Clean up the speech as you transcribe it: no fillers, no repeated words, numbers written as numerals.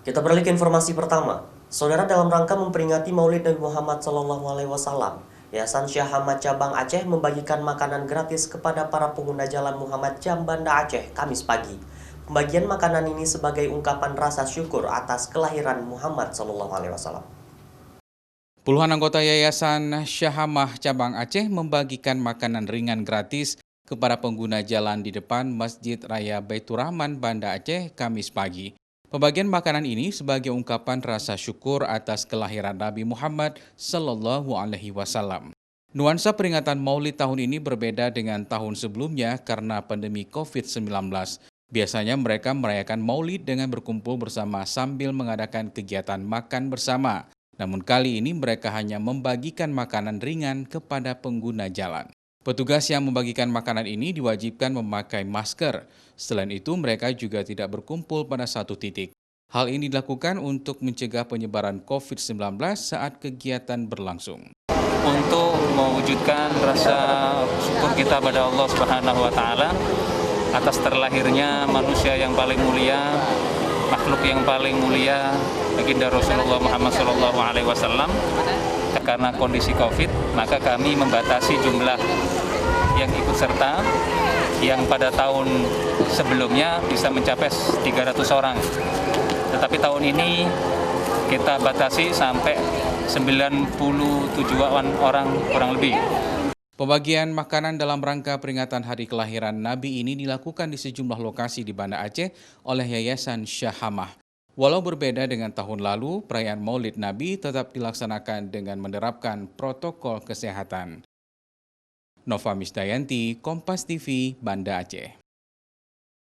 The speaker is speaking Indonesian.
Kita beralih ke informasi pertama. Saudara, dalam rangka memperingati Maulid Nabi Muhammad SAW, Yayasan Syah Hamad Cabang Aceh membagikan makanan gratis kepada para pengguna jalan Muhammad Jam Banda Aceh Kamis pagi. Pembagian makanan ini sebagai ungkapan rasa syukur atas kelahiran Muhammad SAW. Puluhan anggota Yayasan Syahamah Cabang Aceh membagikan makanan ringan gratis kepada pengguna jalan di depan Masjid Raya Baitur Rahman Banda Aceh Kamis pagi. Pembagian makanan ini sebagai ungkapan rasa syukur atas kelahiran Nabi Muhammad Sallallahu Alaihi Wasallam. Nuansa peringatan Maulid tahun ini berbeda dengan tahun sebelumnya karena pandemi COVID-19. Biasanya mereka merayakan Maulid dengan berkumpul bersama sambil mengadakan kegiatan makan bersama. Namun kali ini mereka hanya membagikan makanan ringan kepada pengguna jalan. Petugas yang membagikan makanan ini diwajibkan memakai masker. Selain itu, mereka juga tidak berkumpul pada satu titik. Hal ini dilakukan untuk mencegah penyebaran COVID-19 saat kegiatan berlangsung. Untuk mewujudkan rasa syukur kita pada Allah Subhanahu wa taala atas terlahirnya manusia yang paling mulia, makhluk yang paling mulia, baginda Rasulullah Muhammad SAW. Karena kondisi COVID, maka kami membatasi jumlah yang ikut serta yang pada tahun sebelumnya bisa mencapai 300 orang. Tetapi tahun ini kita batasi sampai 97 orang kurang lebih. Pembagian makanan dalam rangka peringatan hari kelahiran Nabi ini dilakukan di sejumlah lokasi di Banda Aceh oleh Yayasan Syahamah. Walau berbeda dengan tahun lalu, perayaan Maulid Nabi tetap dilaksanakan dengan menerapkan protokol kesehatan. Nova Misdayanti, Kompas TV, Banda Aceh.